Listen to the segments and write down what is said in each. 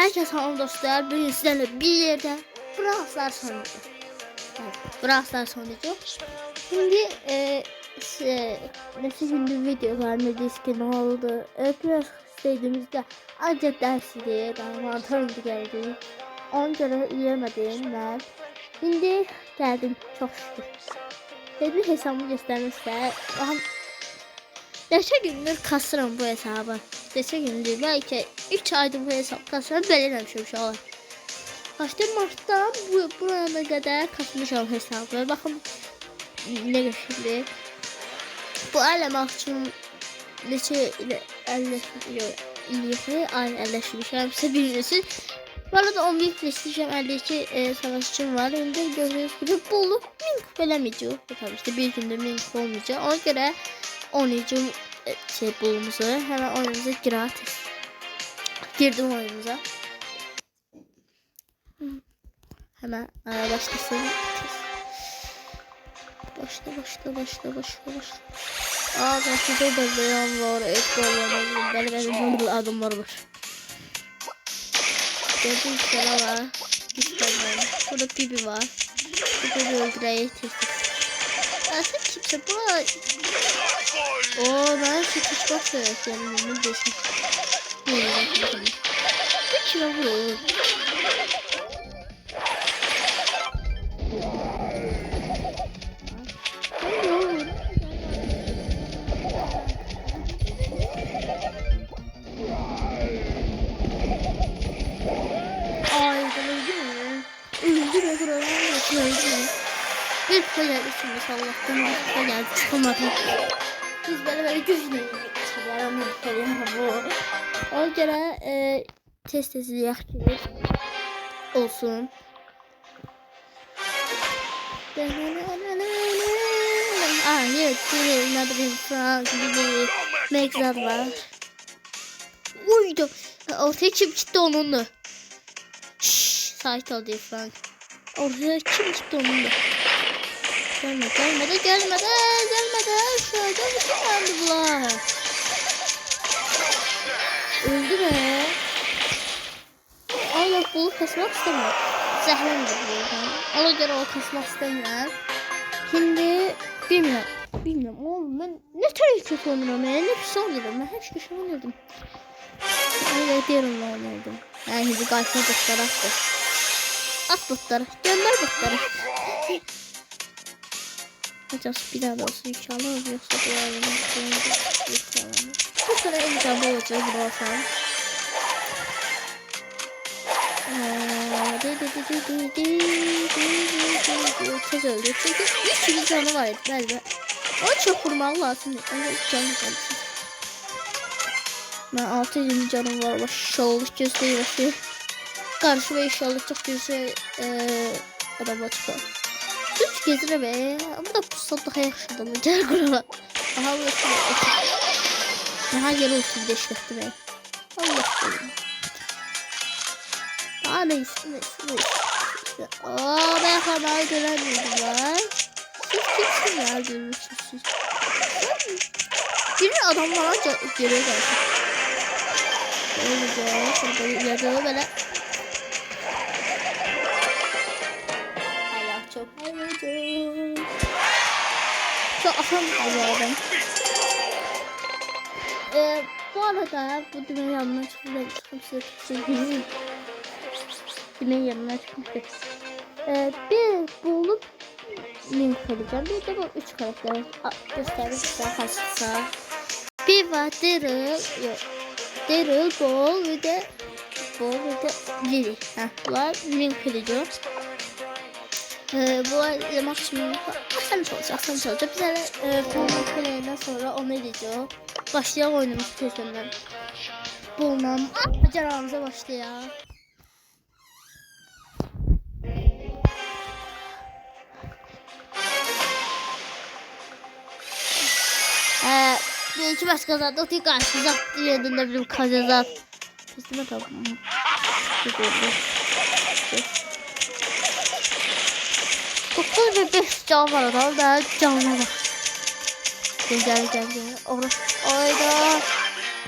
Herkes salam dostlar. Bugün sizlerle bir yerde Brawl Stars oynayacağız. Evet, Brawl Stars oynayacağız. Şimdi neçə gündür video vermediyiz ki, ne oldu? Biraz istediğimizde ancak ders idi, mantarım geldi. Ona göre yiyemedim ben. Şimdi geldim çok şükür. Dedim hesabımı göstermişler. Neçə gündür kasıram bu hesabı. Neçə gündür, belki 3 aydır bu hesab kasıram, belirləmişim uşaqlar. Başta Mart'tan buraya kadar kasmışam hesabı. Bakın ne geçirdi. Bu eləmək üçün neçə ilə əlləşmişəm, sizə bilirsiniz. Bu arada 11 PlayStation 52 savaşçım var. Şimdi gördüğünüz gibi bulup mink belemeyeceğim. Tabii işte bir günde mink olmayacak. Ona göre oynayacağım bulumuzu. Hemen oyunumuza gratis. Girdim oyunumuza. Hemen başlasın. Başla. Karşıda da var. Benim adımlar var. Gördüğünüz gibi var. Burada Bibi var. Burada öldüreyim testik. Sen kimse bu? Ooo ben sekiz bakıyorum. Yani bunu desin. Bir kilo vurur. Bir kupa geldi şimdi Allah'tan bir kupa geldi çıkamadım. Biz böyle güçlü bu. Ona göre test ediliyək gibi olsun. Evet, ne bileyim Frank gibi Megzad var. Uydu. Ortaya kim gitti onunla? Sakin ol diye Frank. Ortaya kim gitti onunla? Gelmedi. Şöyle bir şey var. Öldü be. Ay yok, bunu kasmak istemiyorum. Zəhləmdir bu. Ona göre o kasmak istemiyorum. Şimdi bilmiyorum oğlum, ben ne tür oynuyorum ya, ne pis oynuyorum, ben hiç şey oynuyordum. Öyle diyorum ben oynuyordum. Yani bir karşıma botları attı. At botları, gönder botları. Acaba bir daha da olsun inşallah, yoksa bu arada bu sene en güzel bu olacak bu olsam. Tez öldü çünkü 300 canı var galiba. O çok vurmalı lazım. Ama 3 canı var. Ben 600 canım var. Maşallah göstereyim başı. Karşıma inşallah çok güzel adamla çıkar. Üç gezire be. Ama da pusat daha yaxşıdır mı? Gel kurala. Aha bu daha yeni olsun deşkettim be. Allah koyayım. Neyse. Ben kamerayı göremiyorum lan. Siz kimsiniz ya, görürsünüz siz. Bir adamlara geliyor zaten. Öyle şurada ileride böyle. Allah çok hayırlı. Çok afam kalıyor. Bu arada bu düğme yanına çıkmıştır. Düğme yanına çıkmıştır. Bir bulup link alacağım. Bir de bu 3 karakter göstereyim size kaçsa. Bir var Daryl, Bol ve de Lily. Bunlar link alacağım. Bu maksimum akşam çalışacak. Bizlerle formatlarından sonra onu edeceğim. Başlayalım oyunumuz tezden. Bulmam. Maceramıza başlayalım. Bir iki maç kazandık. Tek karşımıza attı yerinde bizim kazandık. Üstüme tamam. Çok oldu. 9 ve 5 can var adam. Ben canına bak. Gel. Orası. Ayda.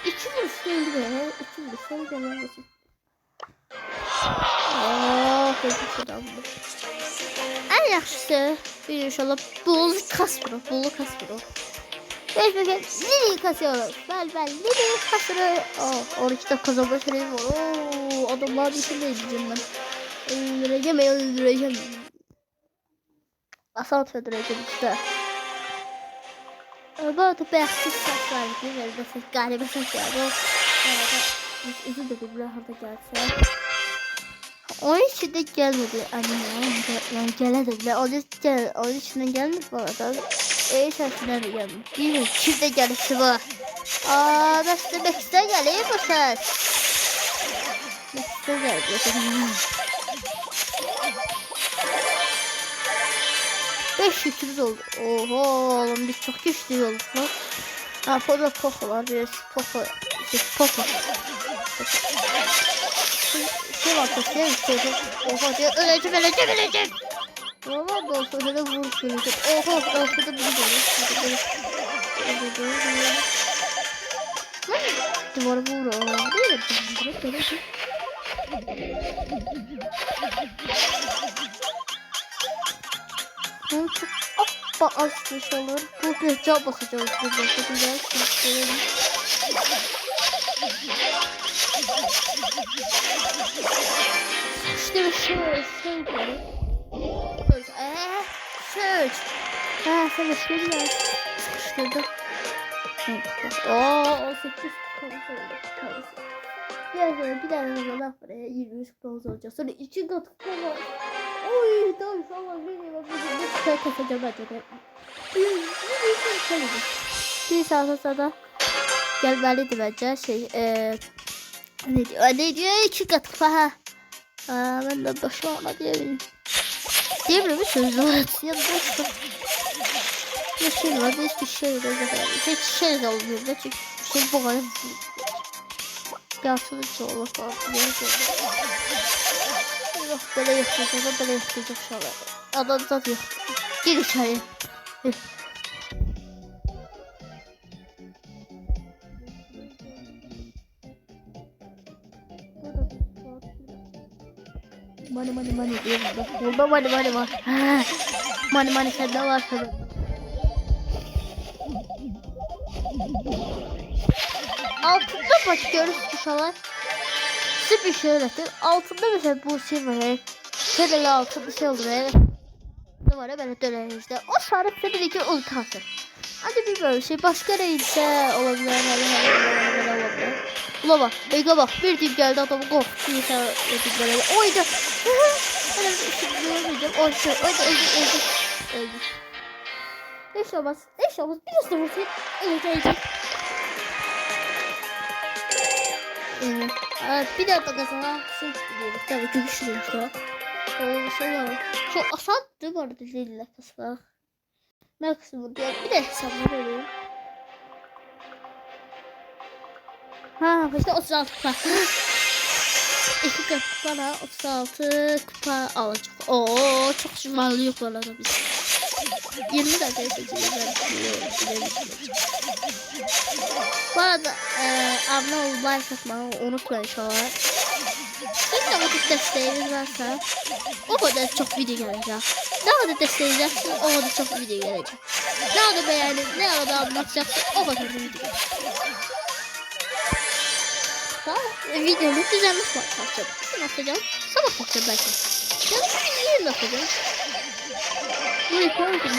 2 vuruş öldü be. 2 vuruş öldü. Kötü en yaxşısı bir inşallah Bolu Kasparov. Beş bakayım Lili kasıyoruz. Ben Lili kasırı. Orada da kazanma şeyim var. Adamlar dışında edeceğim ben. Öldüreceğim. Asalt öldüreceğim işte. Bu arada beyaksız saç var ki. Galiba saç var. Bu arada özür dilerim harda gelse. Onun içinde gelmedi anne. Yani geledi. Onun içinden gelmiş bu arada. Sesinden de gelmiş. Değil mi? Kimde gelişi var? Nasıl Max'te geliyor bu ses? Max'te geliyor. 5 yükümüz oldu. Oho oğlum biz çok güçlü olduk lan. Burada Poco var. Biraz Poco. Şey var taşıyan istiyordu. Oha diyor öleceğim. Normal da olsa öyle vurup söyleyecek. Oha ortada bunu böyle. Duvara vur. Değil mi? Çok az kuş olur. Bu bir can basacağız. İşte bir şey böyle. Söz. Sen işleri ya. Sıkıştırdım. 18 kalmış. Bir tane laf buraya 23 kalmış olacak. Sonra 2 kat kalmış. Oy tamam tamam bir şey kasacağım acaba. Bir saat sonra gelmeliydi bence ne diyor 2 kat falan. Ben de başıma ama diyebilirim. Diyebilir mi sözü var? Ya boştum. Bir şey var hiçbir şey yok. Hiç şey de olmuyor. Çünkü şey bu kadar. Yapsın hiç olur falan. Yok böyle yapacak şöyle. Adam zaten yok. Gir içeri. Money diyor burada. Money var. Money sende var tabii. Altında başlıyoruz inşallah. Size bir şey öğretin. Altında mesela bu şey var. Şöyle altında şey olur. Ne var ya böyle döner işte. O sarı tabii ki ulti atır. Hadi bir böyle şey başka neyse olabilir. Olabilir. Ula bak, Beyga bak, bir dip geldi adamı korktu. Neyse ödüm böyle. Oydu. Öyle bir şey görmeyeceğim. Öldü. Hiç olmaz. Bir de vursun. Evet. Evet, bir de bakalım şey gidiyoruz. Tabii ki düşünüyoruz da. Şey var. Çok asattı bu arada Lille kısmı. Ne kısmı diye bir de hesaplar oluyor. İşte 36 kupa. 2 kupa 36 kupa alacak. Çok şımarlıyor bu arada biz. 20 dakika seçeceğiz. Bu arada abone ol, like atmayı unutmayın inşallah. Ne kadar desteğiniz varsa o kadar çok video gelecek. Ne kadar desteğiniz o kadar çok video gelecek. Ne kadar beğenip ne kadar anlatacaksın o kadar video gelecek. Videomu düzenmiş atacağım. Şimdi atacağım. Sabah atacağım belki. Yarın atacağım. Burayı koydum.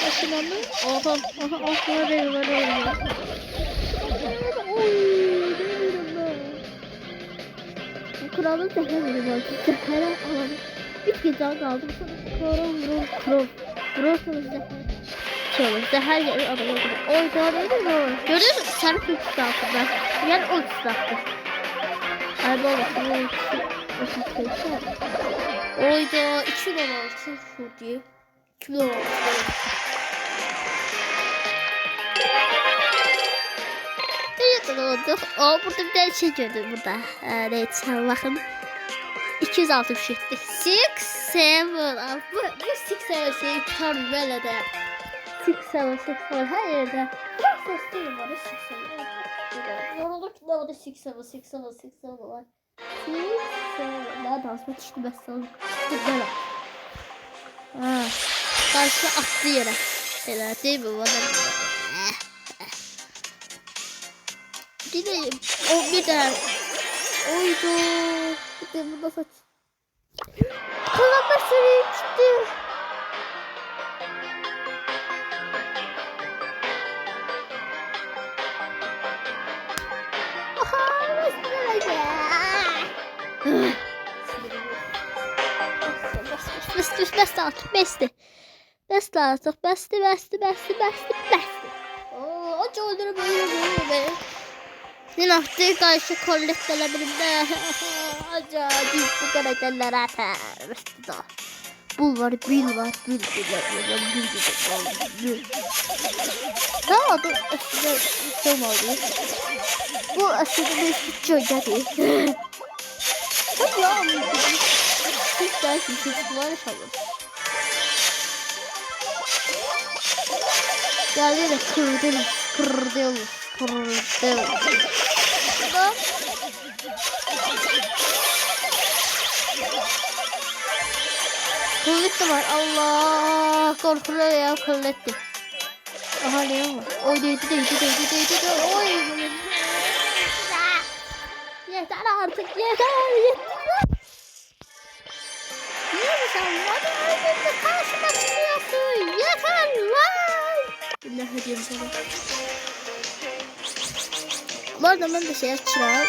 Aşılandı. Oha. Var. Bu kralın zehirleri var. Zehre alalım. 3 gece aldım. Sonra sonra zehir. Zehir gelir adamı öldürür. Oy doğru mu? Görüyor musun? Sarı ultisi altında. Yani ultisi altında. Ay babası. Oyda 2 dolar çok diye. 2 dolar. Ne oldu? Burada bir tane şey gördüm burada. Evet bakın. 267. 6-7. Bu 6-7 şey tutar böyle de. 6-7 her yerde. Nasıl değil var 6-7. Yorulduk da o da 6-7 var. 6-7. Daha dansma düştü bəs oldu. Böyle. Ha. Karşı attı yere. Elə değil mi bu adam? Gideyim. O bir de. Oydu. Bir de burada saç. Kulağıma sürüyor çıktı. Beste artık beste. Beste artık beste. Ooo acı öldürü böyle. Ne yaptı karşı kollettelerinde. Acayip bu karakterler atar. Beste daha. Bul var, bil var. Bil. Ne oldu? Aslında son oldu. Bu aslında bir çocuğa değil. Çok ya. Hiç dersin çocuklar yaşamıyor. Geldi de kırdı. Burada. Kırletti var. Allah korkuyor ya kırletti. Aha ne var? Oy değdi. Oy. Yeter artık yeter. Niye sen bana öldürdün karşıma çıkıyorsun? Yeter lan. Ne diyeyim sana? Bu arada ben de şey açacağım.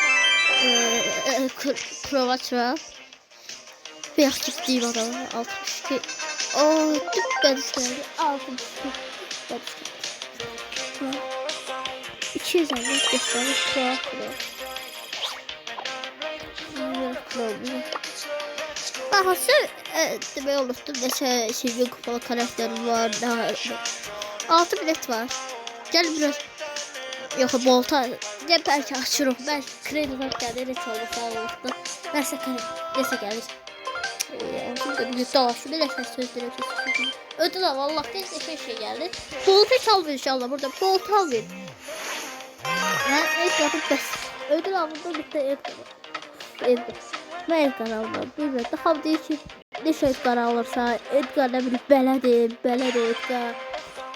Prova açacağım. Bir aktif değil adamı. 62. Ooo ben geldi. 62. 200 almış göstermiş. Prova. Bahası demək olubdur. Mesela şey kupalı karakterim var. 6 bilet var. Gel biraz. Yok bolta. Gel belki açırıq. Belki kredi var gəlir. Heç olursa olurdu. Nəsə gəlir. Şimdi bir dolaştı. Bir de söz direkt. Ödül al. Allah değil şey geldi. Bolta çal inşallah. Burada bolta al ver. Ben ilk yapıp bes. Ödül al burada bir de evde. Ne Edgar almadı. Bir daha değil ki ne şey Edgar alırsa Edgar ne bileyim belədir Edgar.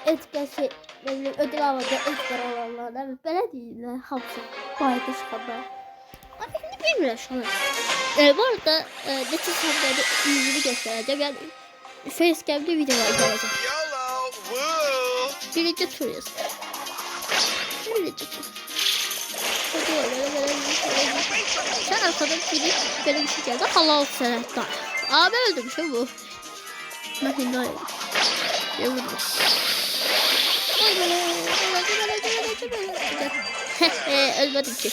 Edgar şey ne bileyim ödül almadı Edgar alanlar ne bileyim belə deyirlər hamısı. Bayıda çıxanlar. Ama şimdi bilmirəm şu an. Bu arada neçə səbəbdə yüzünü göstərəcəm. Yəni Facecam'da videolar gələcək. Birinci tur yaz. Birinci tur. Sen arkadan gidip böyle bir şey geldi. Halal senette. Aa ben öldürmüşüm bu. Ben şimdi öldüm. Ölmedim ki.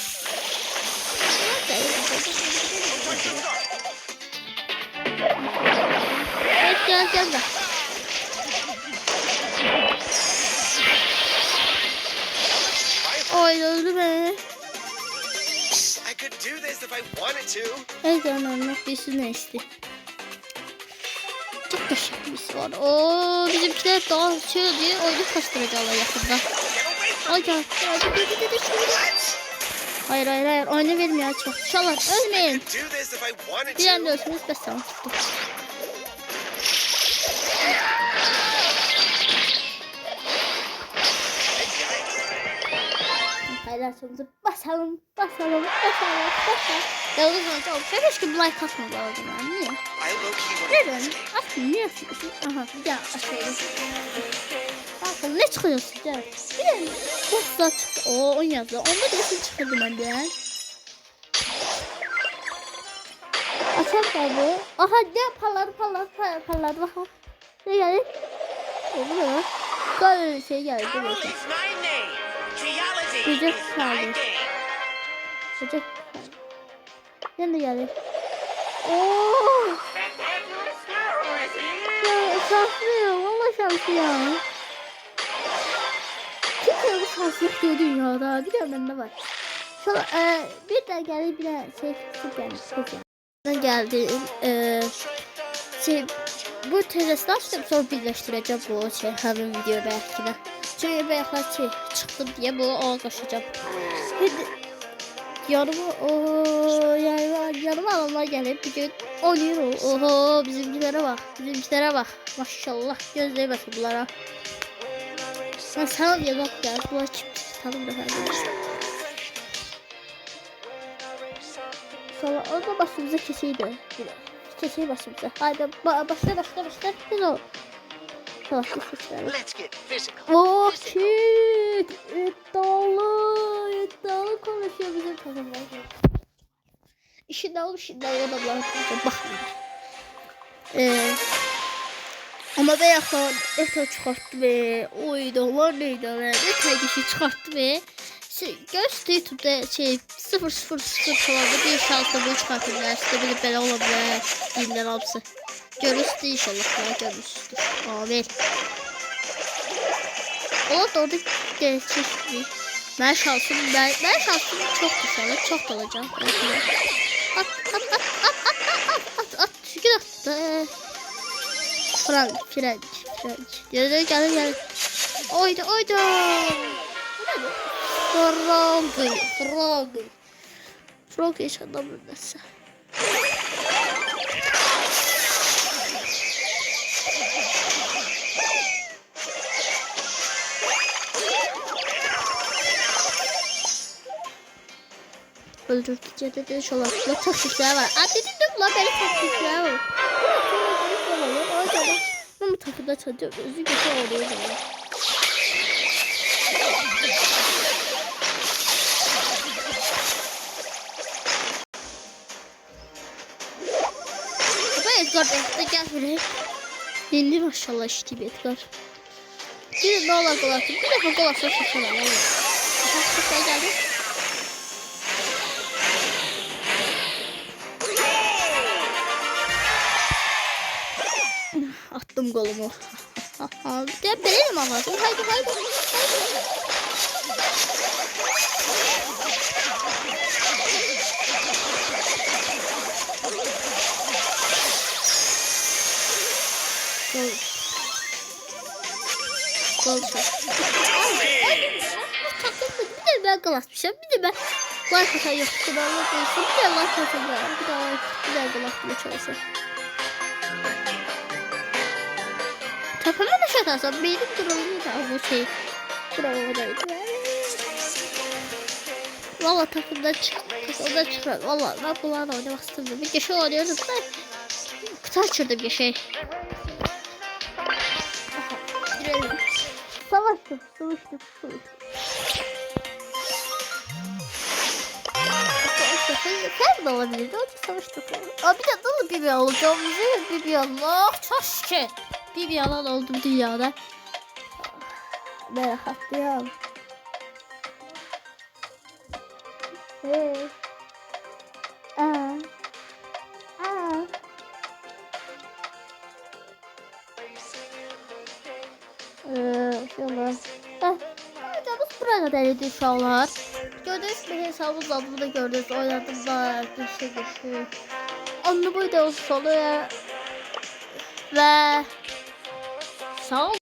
Evet gel. Oy öldü be. Evet anlamak bir neyse. Çok teşekkürüz var. Oo bizimkiler daha şey diye oyunu kastıracaklar yakında. Ay gel. Hayır. Oyunu vermiyor açma. İnşallah ölmeyin. Bir anda ölsünüz bes tamam tuttum. Paylaşımızı basalım. Yalnız önce olmuş. Keşke bir like atmalı oldum ben. Niye? Neden? Aslında niye yapıyorsun? Aha gel aşağıya. Bakın ne çıkıyorsun gel. Bir de boşluğa çıktı. Oo 10 yazdı. Onda da nasıl çıkırdım ben de yani. Açalım da bu. Aha ne parladı. Bakın. Ne geldi? O bu ne? Böyle şey geldi. Böcek kaldı. Yine geldi. Ooo. Ya şanslıyım. Valla şanslıyım. Kimse bu şans yok diyor dünyada. Biliyorum bende var. Şu bir de geldi bir de şey geldi. Şey bu tezesini açtım sonra birleştireceğim bu şey hemen video belki de. Çünkü belki şey çıktım diye bu ağlaşacağım. Yarımı alanlar adamlar gelip bir gün oynuyor. Oho bizimkilere bak. Bizimkilere bak. Maşallah gözleyemesin bunlara. Ben sana diye bak ya. Bunlar kim tanım da efendim. Sonra orada başımıza keseydi. Keseyi başımıza. Haydi başla. Kız o. Tamam keseyi. Oh shit. İddialı konuşuyor bizim takımlar. İşin dağlı adamlar bakmıyor. Ama ben yakın eto çıkarttı ve oydu onlar neydi ne kaygışı çıkarttı ve göster YouTube'da 000 falan bir şansla bu çıkartırlar işte bilip böyle olabilir dinler hapsi görürsün inşallah görürsün amin o da orada geçişti ben şansım çok güzel çok olacağım at çünkü attı French. Gel. Oydu. Frog hiç anlamıyorum nasıl. Öldürdükçe de şolakla taktikler var. Dedim lan benim taktikler var. Ama takıda çalıyor. Özü güzel oluyor böyle. Edgar gel buraya. Yeni maşallah işte Edgar. Bir de ne olur gol attım. Bir defa gol atsa şaşırma. Şaşırma geldi. Attım golümü. De benim ama. Haydi. Gol çok. Bir de ben gol atmışım. Bir de ben like atan yok. Bir de like atan var. Bir de gol atmaya çalışıyorum. Tepeme de şatarsam benim durumum da bu şey. Buramadaydı. Valla takımdan çıkar. Valla ben bunlarla oynamak istedim. Bir geçe oynuyorum da kutu açırdım bir şey. Girelim. Savaştım. Sen de olabilirdi. O savaştık. Bir de dolu bir olacağım. Bir Allah. Taşke. Bir yalan oldum dünyada. Merak ettim. Hey. Şöyle. Hocamız burada denedi şu anlar. Gördüğünüz gibi hesabımızla burada gördüğünüz oynadım da güçlü. Onu bu videosu sonu ve sağ olun.